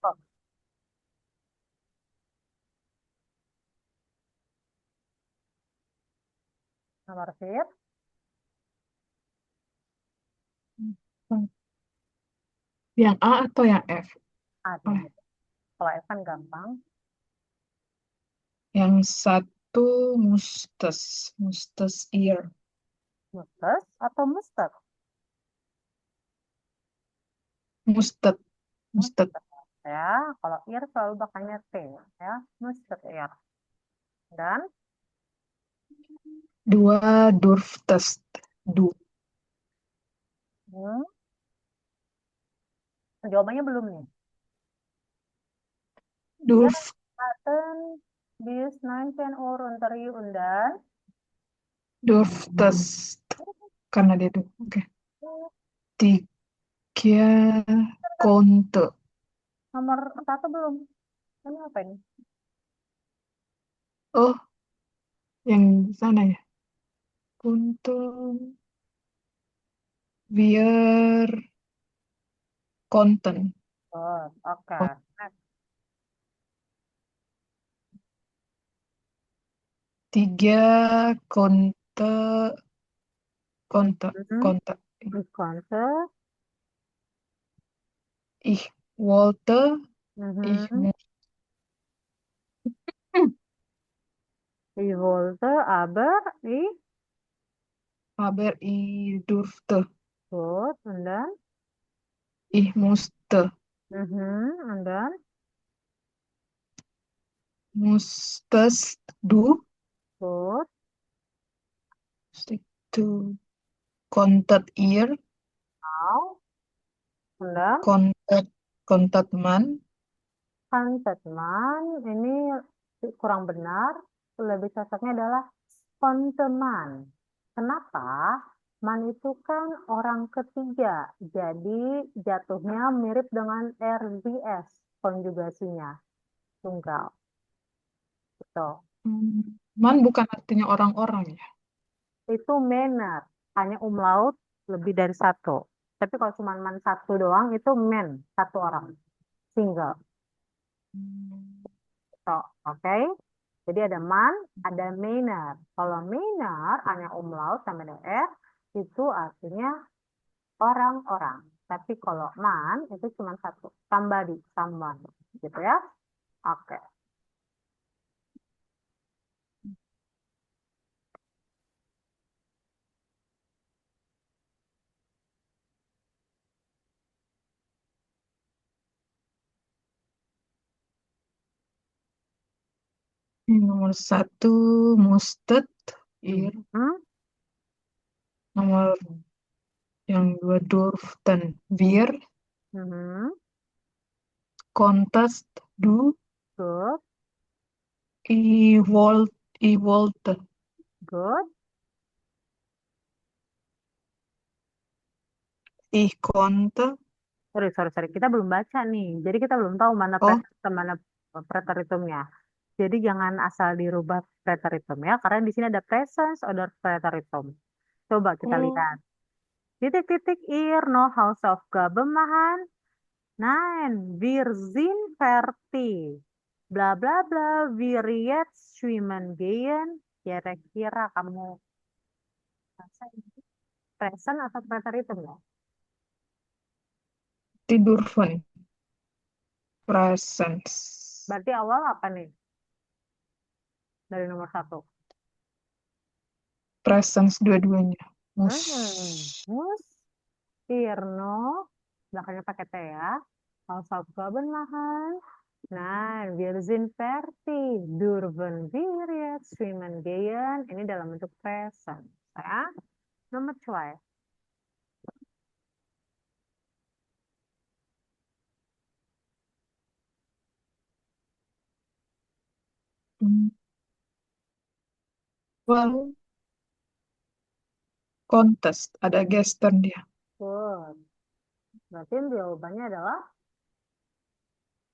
Oh, nomor sip. Yang A atau yang F? Ada. Oh, Kalau F kan gampang. yang satu mustes, mustes ear, Mustes atau mustet? musted, musted. Mustet. Ya, kalau ear selalu bakalnya T. Ya, mustet ear. Dan Dua durftest, du, hmm, jawabannya belum nih. Ya, durf, Aten, bis, Nansen, Orun, Teri, Undan. durftest, karena dia itu. Oke. Tiga konte. Nomor satu belum. Ini apa ini? Oh, yang di sana ya. Konte, biar konten. Oh, oke. Oh, tiga konte, konte, Hmm, konte. konser. Ich wollte, ich Mhm. muss. Ich wollte, aber ich, Aber ich durfte, gut, und dann, ich musste, und dann, musstest du, gut, du, konntet ihr, auch, und dann, konntet, konntet man, kan teman, ini kurang benar, lebih cocoknya adalah konteman. Kenapa? Man itu kan orang ketiga, jadi jatuhnya mirip dengan RBS, konjugasinya, tunggal. Gitu. man bukan artinya orang-orang ya. Itu manner, hanya umlaut lebih dari satu. Tapi kalau cuma man satu doang itu man, satu orang, single. So, oke. Jadi ada man, ada manner. Kalau manner hanya umlaut sama DR itu artinya orang-orang. Tapi kalau man itu cuma satu, somebody, someone, gitu ya. Oke. Nomor satu, mustet, ir. Hmm, Nomor yang dua, durften, wir. hmm, Kontest, du, good, ich wollte, good. ich konnte. Sorry, sorry, sorry. Kita belum baca nih. Jadi kita belum tahu mana Oh, present, mana preteritumnya. Jadi jangan asal dirubah preteritum ya, karena di sini ada presence order preteritum. Coba kita oh, lihat. Titik-titik ir, no house of Gabemahan. Nein, wir sind fertig. Bla bla bla, wir jetzt schwimmen gehen. Kira-kira kamu rasa ini present atau preteritum ya? tidur fun, presence. Berarti awal apa nih dari nomor satu? Presence dua-duanya. Hmm, mus, Tirno, belakangnya pakai T ya. Hausaufgaben machen. Nah, wir sind fertig. Dürfen wir jetzt schwimmen gehen. Ini dalam bentuk present. Ya. Nomor 2. Hmm. Well, contest. Ada gestern dia. Good. Berarti jawabannya adalah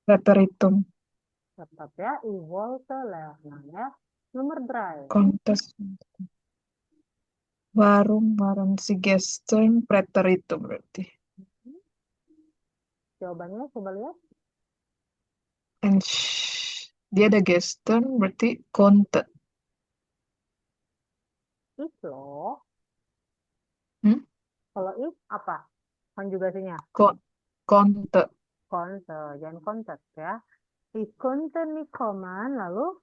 Preteritum. tetap ya. I wollte lernen ya. Nomor 3. Contest. Warung, warung si gestern. Preteritum berarti. Jawabannya coba lihat. Dia ada Gestern, berarti Conte. Is loh. Hmm? Kalau is apa? Konjugasinya. Ko- Conte. Konte, jangan kontet ya. Ich konnte nicht kommen, lalu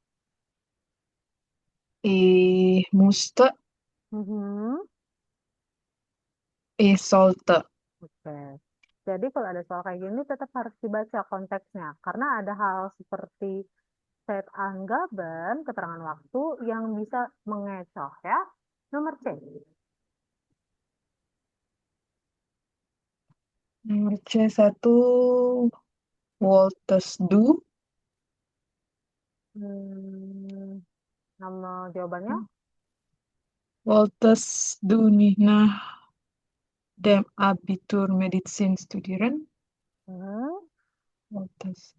Ich musste, mhm, ich sollte. oke. Jadi kalau ada soal kayak gini tetap harus dibaca konteksnya. Karena ada hal seperti set anggaban, keterangan waktu yang bisa mengecoh ya. Nomor C. Nomor C1, Wolters du. Hmm, nama jawabannya? Wolters du nicht nach dem Abitur Medizin studieren? Mhm, Wolters.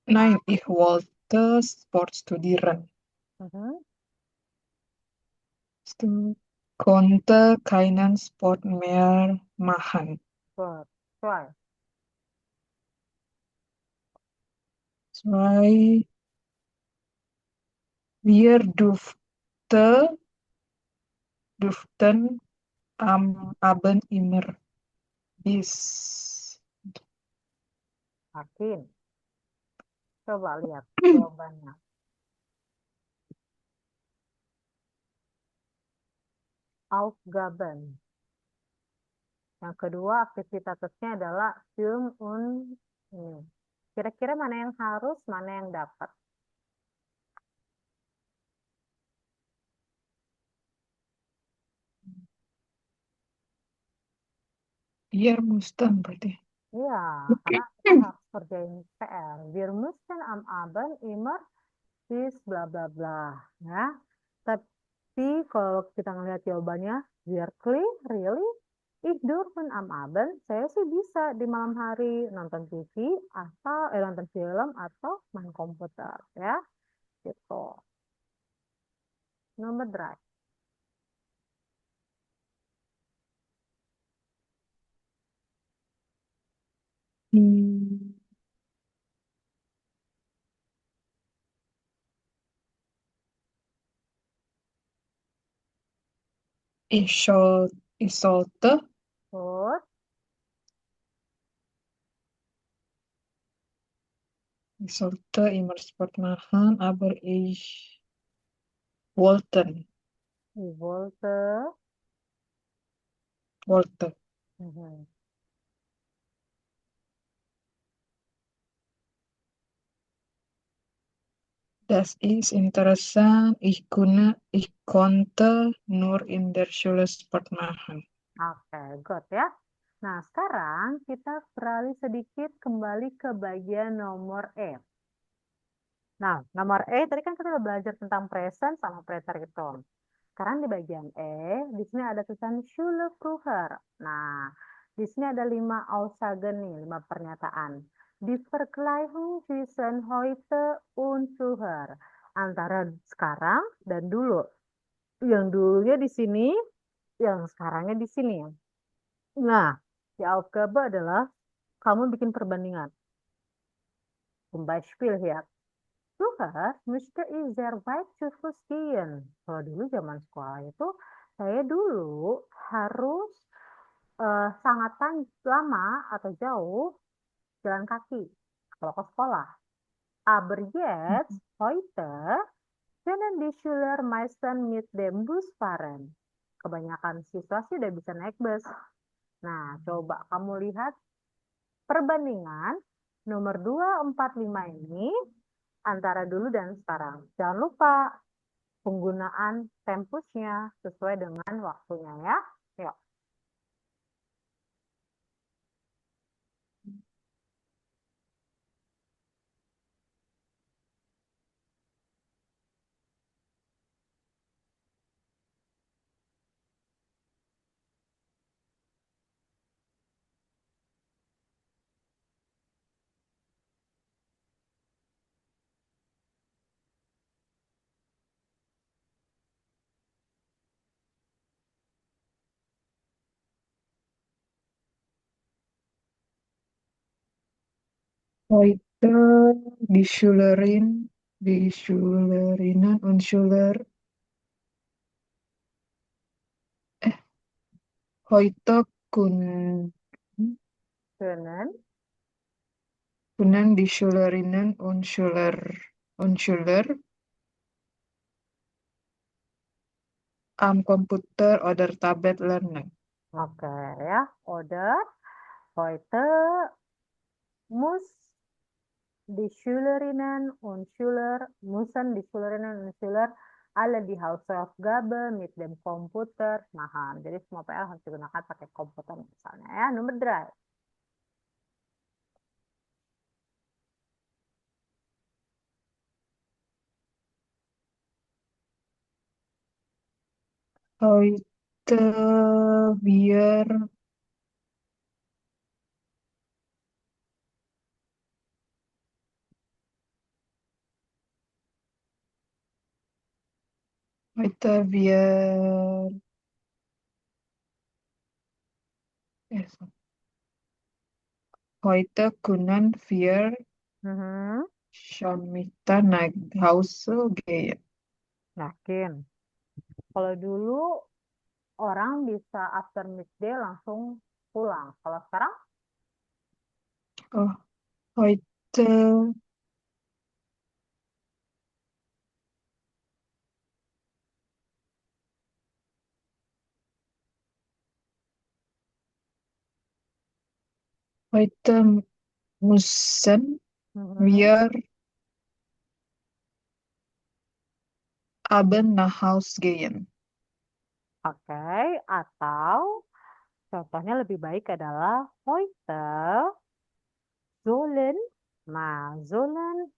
Nein, ich wollte Sport studieren. mhm, Du konnte keinen Sport mehr machen. good. Try. Zwei, wir durften am Abend immer bis. Yakin. Coba lihat jawabannya. Aufgaben. Yang kedua aktivitasnya adalah film und ini. Kira-kira mana yang harus, mana yang dapat? Wir mussten berarti. Iya, karena kita harus kerjain PR. Wir müssen am Abend immer bis bla bla bla. Ya. Tapi kalau kita ngelihat jawabannya, wirklich, really, ich dürfen am Abend, saya sih bisa di malam hari nonton TV atau nonton film atau main komputer ya, gitu. Nomor drive. Hmm. Ich sollte, Terus, ich sollte immer Sport machen, aber ich wollte, ich wollte, wollte. mhm. Das ist interessant. Ich konnte nur in der Schule Sport machen. Oke, good ya. Nah, sekarang kita beralih sedikit kembali ke bagian nomor E. Nah, nomor E tadi kan kita udah belajar tentang present sama preteritum. Sekarang di bagian E, di sini ada tulisan Schule früher. Nah, di sini ada 5 Aussagen nih, 5 pernyataan. Die Vergleichung zwischen heute und früher. Antara sekarang dan dulu. Yang dulunya di sini, yang sekarangnya di sini. Nah, di Aufgabe adalah kamu bikin perbandingan. Zum Beispiel ya. Früher musste ich sehr weit zu Fuß gehen. Kalau dulu zaman sekolah itu, saya dulu harus sangat lama atau jauh jalan kaki kalau ke sekolah. Aber jetzt, heute, können die Schüler meisten mit dem Bus fahren. Kebanyakan siswa sih udah bisa naik bus. Nah, coba kamu lihat perbandingan nomor 2, 4, 5 ini antara dulu dan sekarang. Jangan lupa penggunaan tempusnya sesuai dengan waktunya ya. Yuk. Heute die Schülerinnen und Schüler, eh, heute Können. können die Schülerinnen und Schüler am Komputer oder Tablet lernen. Oke ya. Oder heute muss die Schülerinnen und Schüler müssen die Schülerinnen und Schüler alle die Hausaufgabe mit dem Komputer machen. Jadi semua PR harus digunakan pakai komputer misalnya ya. Nomor 3. Heute wir Heute wir eh, Heute können wir Mhm. schon mit nach Hause gehen. Yakin. Kalau dulu orang bisa after midday langsung pulang. Kalau sekarang Oh, heute Heute müssen Mhm. wir abends nach Hause gehen. Oke, atau contohnya lebih baik adalah heute sollen, nah sollen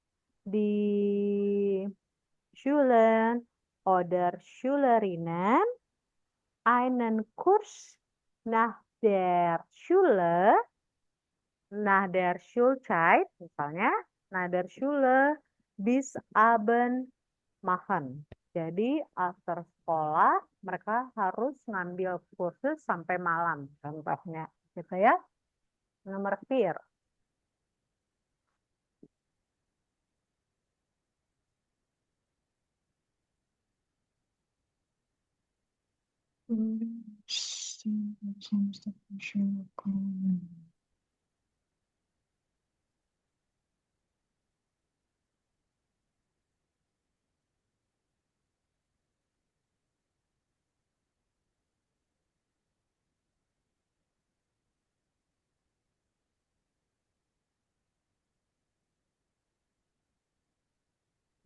die Schüler oder Schülerinnen einen Kurs nach der Schule, nach der Schulzeit, misalnya, nach der Schule bis Abend machen. Jadi after sekolah mereka harus ngambil kursus sampai malam, contohnya, gitu ya. Nomor 4.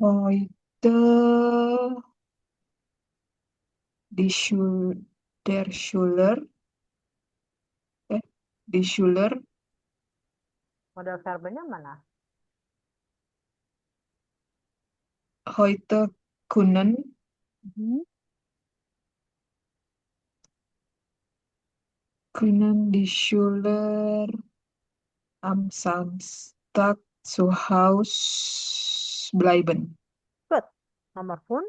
Heute der Schüler, die Schüler Model verbnya mana? heute können Mhm. die Schüler am Samstag zu Hause bleiben. Good. Nomor pun.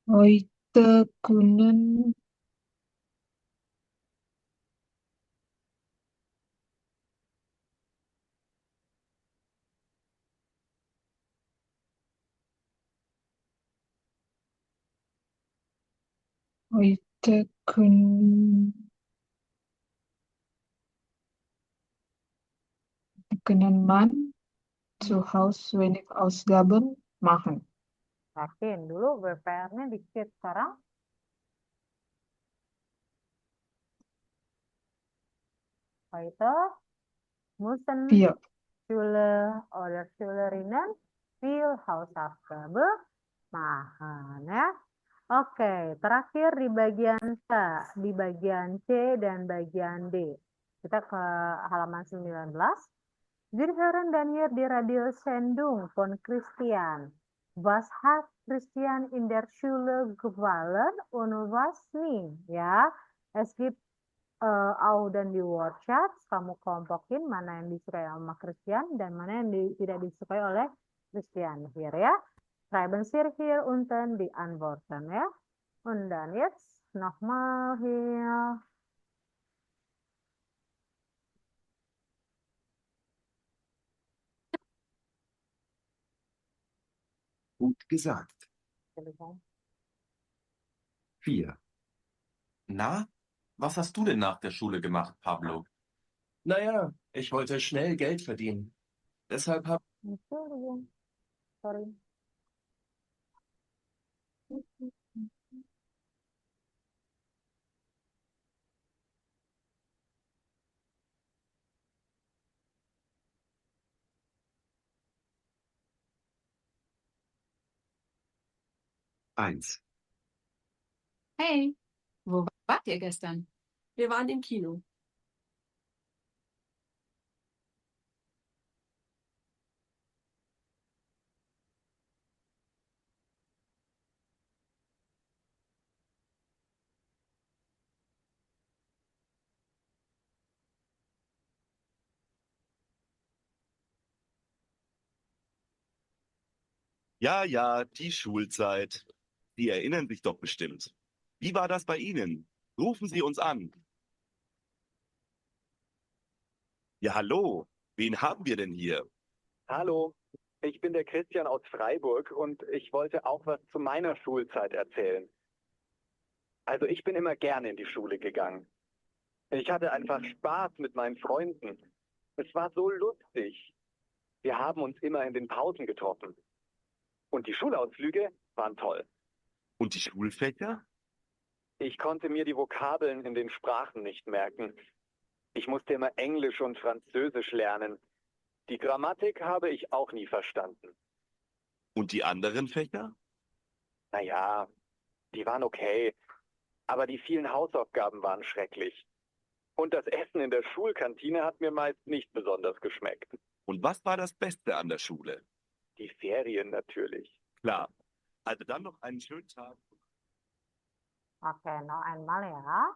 Heute können Heute können man zu Hause wenig Ausgaben machen. Yakin, dulu BPR-nya dikit, sekarang heute müssen Wir Schüler oder Schülerinnen viel Hausaufgabe machen ya. Oke, terakhir di bagian C, di bagian C dan bagian D. Kita ke halaman 19. Wir hören dann hier die Radiosendung von Christian. Was hat Christian in der Schule gefallen und was nicht? Ya, es gibt auch dan di workshop kamu kelompokin mana yang disukai sama Christian dan mana yang tidak disukai oleh Christian here ya. Schreiben Sie hier unten die Antworten, ja? Und dann jetzt nochmal hier. Gut gesagt. Entschuldigung. 4. Na, was hast du denn nach der Schule gemacht, Pablo? Naja, ich wollte schnell Geld verdienen. Deshalb habe Entschuldigung. Sorry. 1. Hey, wo wart ihr gestern? Wir waren im Kino. Ja, ja, die Schulzeit. Sie erinnern sich doch bestimmt. Wie war das bei Ihnen? Rufen Sie uns an. Ja, hallo. Wen haben wir denn hier? Hallo, ich bin der Christian aus Freiburg und ich wollte auch was zu meiner Schulzeit erzählen. Also ich bin immer gerne in die Schule gegangen. Ich hatte einfach Spaß mit meinen Freunden. Es war so lustig. Wir haben uns immer in den Pausen getroffen. Und die Schulausflüge waren toll. Und die Schulfächer? Ich konnte mir die Vokabeln in den Sprachen nicht merken. Ich musste immer Englisch und Französisch lernen. Die Grammatik habe ich auch nie verstanden. Und die anderen Fächer? Naja, die waren okay, aber die vielen Hausaufgaben waren schrecklich. Und das Essen in der Schulkantine hat mir meist nicht besonders geschmeckt. Und was war das Beste an der Schule? Die Ferien natürlich. Klar. Also dann noch einen schönen Tag. Oke, noch einmal ya.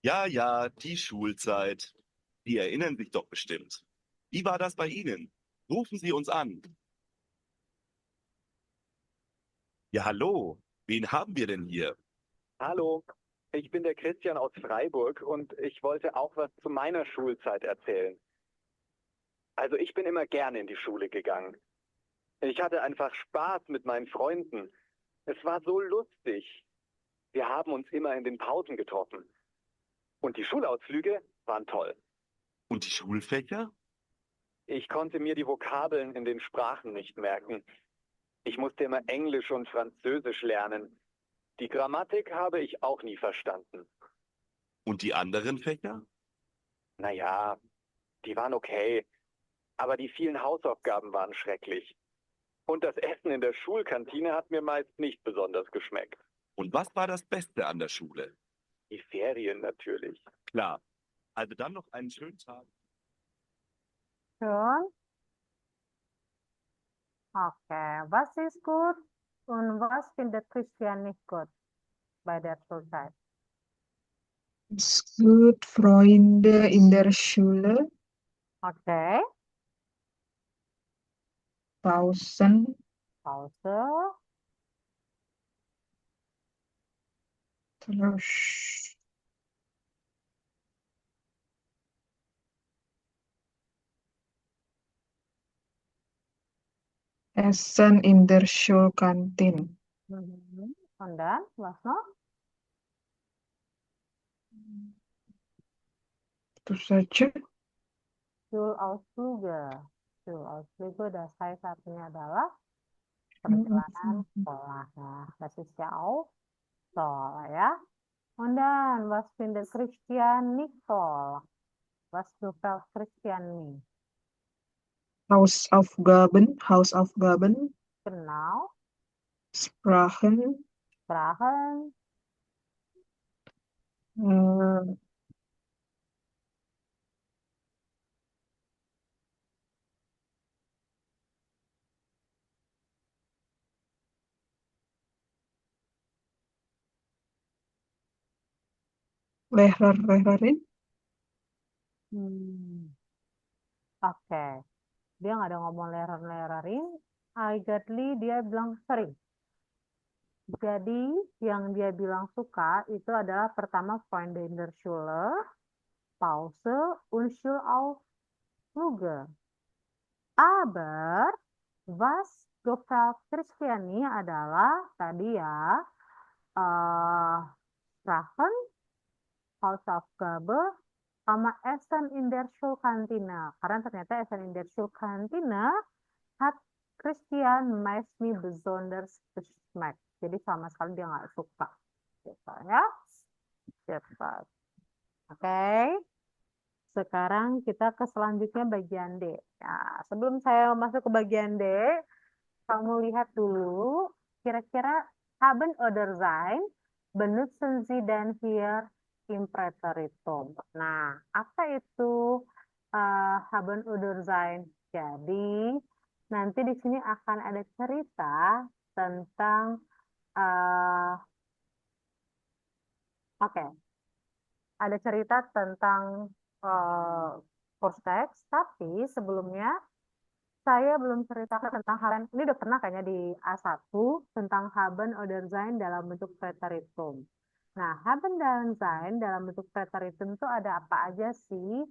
Ja, ja, die Schulzeit. Sie erinnern sich doch bestimmt. Wie war das bei Ihnen? Rufen Sie uns an. Ja, hallo. Wen haben wir denn hier? Hallo, ich bin der Christian aus Freiburg und ich wollte auch was zu meiner Schulzeit erzählen. Also ich bin immer gerne in die Schule gegangen. Ich hatte einfach Spaß mit meinen Freunden. Es war so lustig. Wir haben uns immer in den Pausen getroffen. Und die Schulausflüge waren toll. Und die Schulfächer? Ich konnte mir die Vokabeln in den Sprachen nicht merken. Ich musste immer Englisch und Französisch lernen. Die Grammatik habe ich auch nie verstanden. Und die anderen Fächer? Naja, die waren okay, aber die vielen Hausaufgaben waren schrecklich. Und das Essen in der Schulkantine hat mir meist nicht besonders geschmeckt. Und was war das Beste an der Schule? Die Ferien natürlich. Klar. Also dann noch einen schönen Tag. Schön. Oke, was ist gut und was findet Christian nicht gut bei der Schulzeit? Es gut, Freunde in der Schule, Oke, Pausen, Pause. terus Essen in der Schulkantin. Und dann, was noch? Itu saja. Schulausflüge. Schulausflüge, das heißt artinya adalah perjalanan sekolah. Nah, das ist ja auch toll, ya. Und dann, was findet Christian nicht toll? Was gefällt Christian nicht? Hausaufgaben, Genau, Sprachen, Sprachen, äh, Lehrerin. Oke. Dia nggak ada ngomong lehrerin. Eigentlich dia bilang sering. Jadi yang dia bilang suka itu adalah pertama Freunde in der Schule, Pause, und Schulausflüge. Aber was gefällt Christiani adalah tadi ya Sprachen, Hausaufgabe, sama Essen in der Schulkantine. Karena ternyata Essen in der Schulkantine hat Christian meistens besonders geschmeckt. Jadi sama sekali dia nggak suka. Gitu ya. Cepat. Oke. Sekarang kita ke selanjutnya bagian D. Nah, sebelum saya masuk ke bagian D, kamu lihat dulu kira-kira haben oder sein benutzen Sie denn hier im Präteritum. Nah, apa itu haben oder sein? Jadi, nanti di sini akan ada cerita tentang ada cerita tentang Vortex, tapi sebelumnya saya belum ceritakan tentang hal ini udah pernah kayaknya di A1 tentang haben oder sein dalam bentuk Präteritum. Nah, haben dan sein dalam bentuk Präteritum itu ada apa aja sih?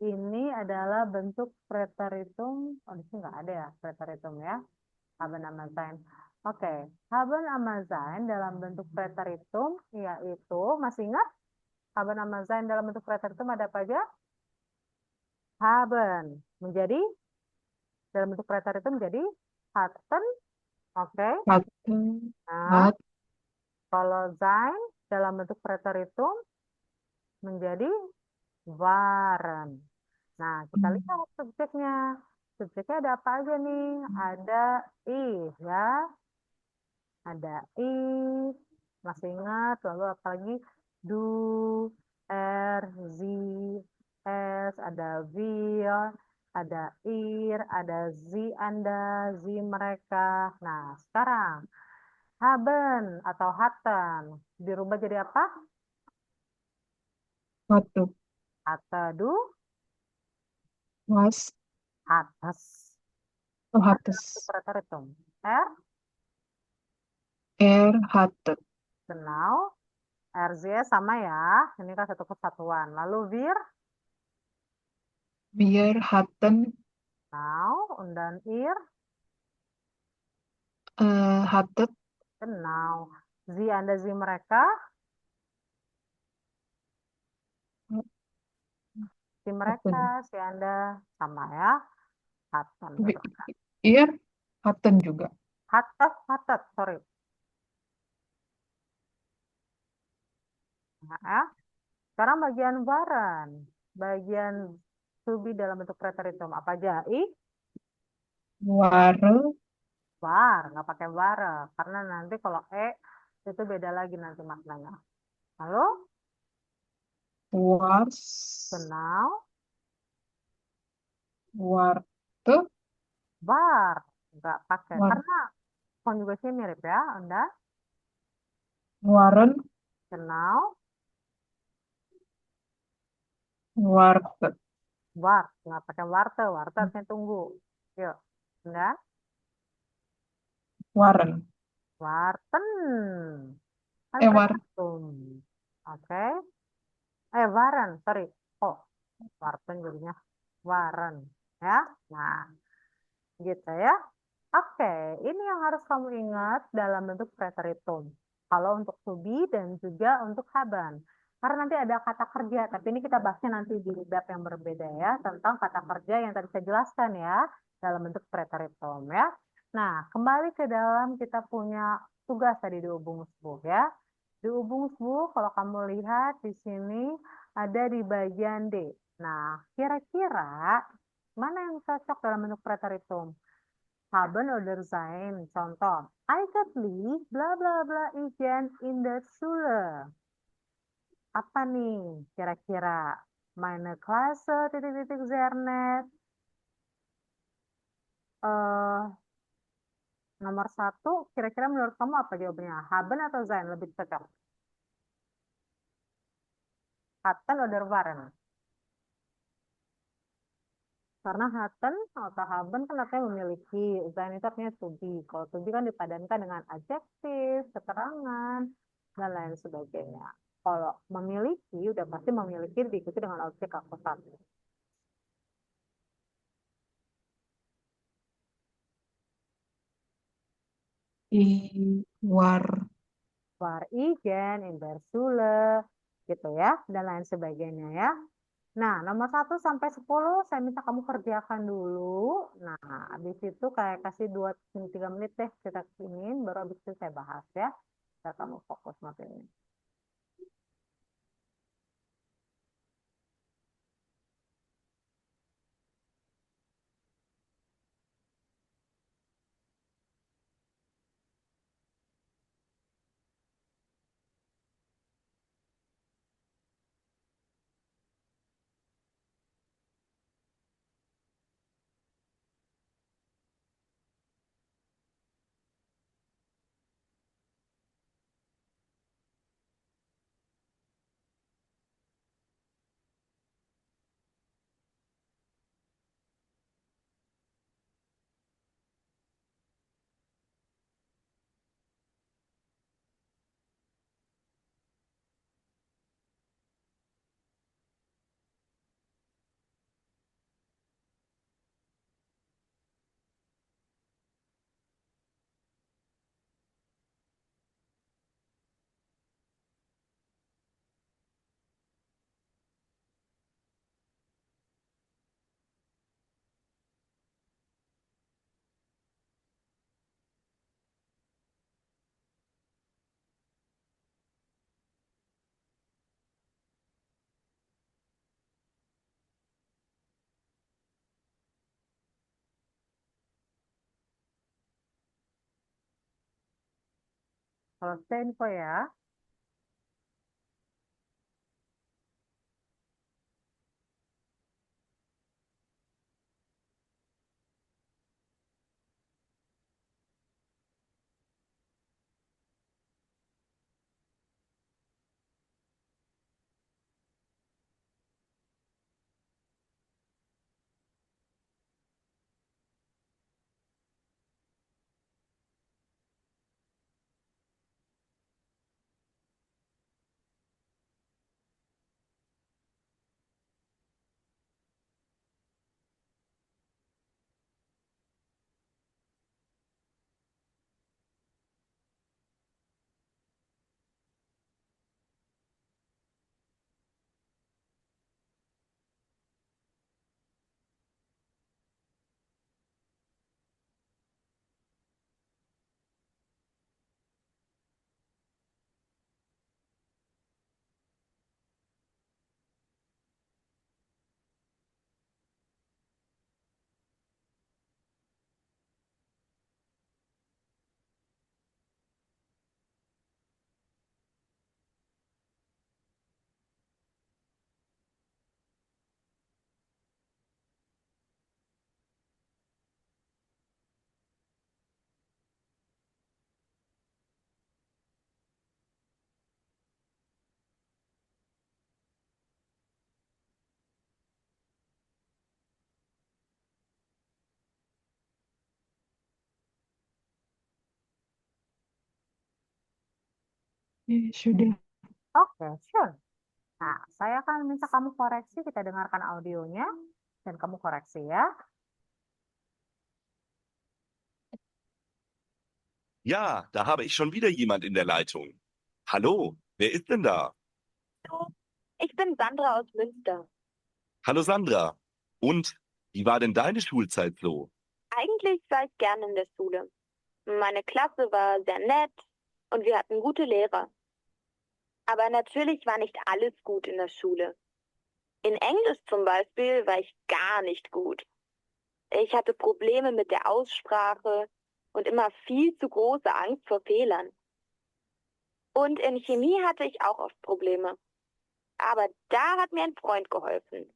Ini adalah bentuk Präteritum. Oh, di sini nggak ada ya Präteritum ya. Haben sama sein. Oke, haben sama sein dalam bentuk Präteritum yaitu, masih ingat? Haben sama sein dalam bentuk Präteritum ada apa aja? Haben menjadi dalam bentuk Präteritum menjadi hatten. Oke. Hatten. Nah, kalau sein dalam bentuk Präteritum menjadi waren. Nah, kita lihat subjeknya. Subjeknya ada apa aja nih? Ada ih ya. Ada ih. Masih ingat? Lalu apa lagi? Du, er, sie, es, ada wir, ada ir, ada sie Anda, sie mereka. Nah, sekarang haben atau hatten dirubah jadi apa? Hatte. Hatte, du, Was. hattes. Oh, hattes. Präteritum. Hatte. Genau. RZ sama ya. Ini kan satu kesatuan. Lalu wir. Wir hatten. Now. Und dann ihr. Hattet. Genau. Sie Anda, sie mereka. Si mereka, si Anda. Sama ya. Hatten. Ihr hatten juga. Hattet, sorry. Nah, ya. Sekarang bagian waren. Bagian to be dalam bentuk preteritum. Apa aja? Ware. War, nggak pakai ware. Karena nanti kalau itu beda lagi nanti maknanya. Lalu? Was. Genau. Warte. War, nggak pakai. War. Karena konjugasinya mirip ya, Anda. Waren. Genau. Warte. War, nggak pakai warte. Warte artinya tunggu. Yuk, Anda. Waren. Warten. Warten. Oke. Waren, sorry. Oh, warten jadinya waren. Ya, nah, gitu ya. Oke, ini yang harus kamu ingat dalam bentuk preteritum. Kalau untuk to be dan juga untuk haben. Karena nanti ada kata kerja, tapi ini kita bahasnya nanti di bab yang berbeda ya, tentang kata kerja yang tadi saya jelaskan ya, dalam bentuk preteritum ya. Nah, kembali ke dalam kita punya tugas tadi di Übungsbuch ya. Di Übungsbuch, kalau kamu lihat di sini ada di bagian D. Nah, kira-kira mana yang cocok dalam bentuk preteritum? Haben oder sein. Contoh, eigentlich bla bla bla igen in der Schule. Apa nih kira-kira? Meine Klasse titik-titik sehr nett. Nomor 1, kira-kira menurut kamu apa jawabannya? Haben atau sein lebih cocok? Hatten oder waren? Karena hatten atau haben kan artinya memiliki, sein itu artinya to be. Kalau to be kan dipadankan dengan adjektif, keterangan, dan lain sebagainya. Kalau memiliki, udah pasti memiliki diikuti dengan objek akusatif. War War igen, in der Schule, gitu ya, dan lain sebagainya ya. Nah, nomor 1 sampai 10 saya minta kamu kerjakan dulu. Nah, habis itu kayak kasih 2-3 menit deh kita ingin, baru habis itu saya bahas ya. Biar kamu fokus materinya. Selesai info ya. sudah. Oke, sure. Nah, saya akan minta kamu koreksi, kita dengarkan audionya, dan kamu koreksi ya. Ja, da habe ich schon wieder jemand in der Leitung. Hallo, wer ist denn da? Ich bin Sandra aus Münster. Hallo Sandra. Und wie war denn deine Schulzeit so? Eigentlich war ich gerne in der Schule. Meine Klasse war sehr nett und wir hatten gute Lehrer. Aber natürlich war nicht alles gut in der Schule. In Englisch zum Beispiel war ich gar nicht gut. Ich hatte Probleme mit der Aussprache und immer viel zu große Angst vor Fehlern. Und in Chemie hatte ich auch oft Probleme. Aber da hat mir ein Freund geholfen.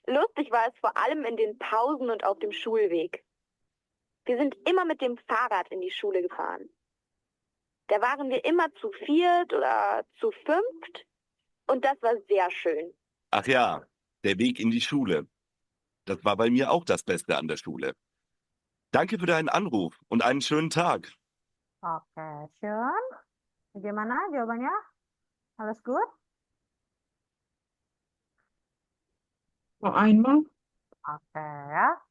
Lustig war es vor allem in den Pausen und auf dem Schulweg. Wir sind immer mit dem Fahrrad in die Schule gefahren. Da waren wir immer zu viert oder zu fünft Und das war sehr schön. Ach ja, der Weg in die Schule. Das war bei mir auch das Beste an der Schule. Danke für deinen Anruf und einen schönen Tag. Oke, Sean, gimana jawabannya? Alles gut? Noch einmal? Oke ya.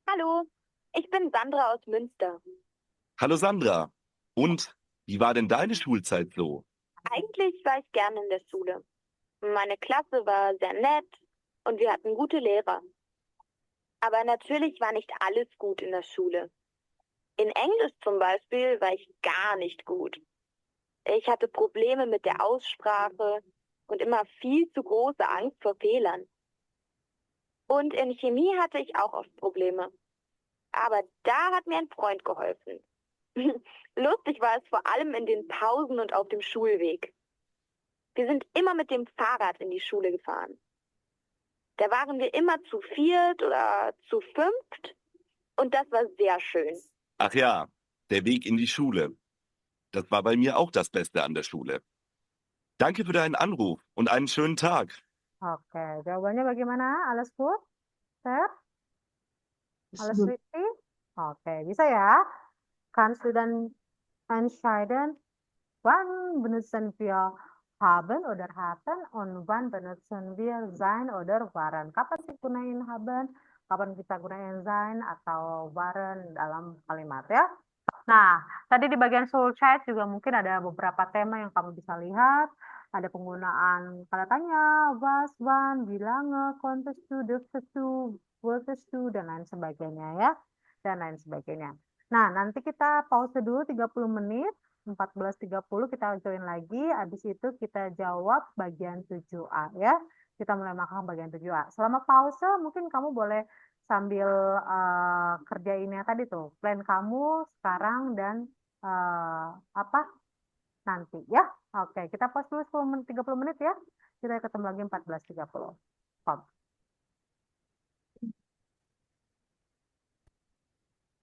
Hallo, ich bin Sandra aus Münster. Hallo Sandra. Und wie war denn deine Schulzeit so? Eigentlich war ich gerne in der Schule. Meine Klasse war sehr nett und wir hatten gute Lehrer. Aber natürlich war nicht alles gut in der Schule. In Englisch zum Beispiel war ich gar nicht gut. Ich hatte Probleme mit der Aussprache und immer viel zu große Angst vor Fehlern. Und in Chemie hatte ich auch oft Probleme. Aber da hat mir ein Freund geholfen. Lustig war es vor allem in den Pausen und auf dem Schulweg. Wir sind immer mit dem Fahrrad in die Schule gefahren. Da waren wir immer zu viert oder zu fünft und das war sehr schön. Ach ja, der Weg in die Schule. Das war bei mir auch das Beste an der Schule. Danke für deinen Anruf und einen schönen Tag. Oke, jawabannya bagaimana? Alles gut? Fair? Ist Alles gut. richtig? Oke, bisa ya? Kannst du dann entscheiden, wann benutzen wir haben oder hatten und wann benutzen wir sein oder waren? Kapan sih gunain haben? Kapan kita gunain sein atau waren dalam kalimat ya? Nah, tadi di bagian soul chat juga mungkin ada beberapa tema yang kamu bisa lihat. Ada penggunaan kata tanya, was, wann, wie lange, konntest du, dürftest du, wolltest du, dan lain sebagainya ya. Dan lain sebagainya. Nah, nanti kita pause dulu 30 menit. 14.30 kita join lagi. Habis itu kita jawab bagian 7A ya. Kita mulai makan bagian 7A. Selama pause mungkin kamu boleh sambil kerjainnya tadi tuh. Plan kamu sekarang dan apa nanti ya. Oke, kita pause dulu 30 menit ya. Kita ketemu lagi 14.30. Stop.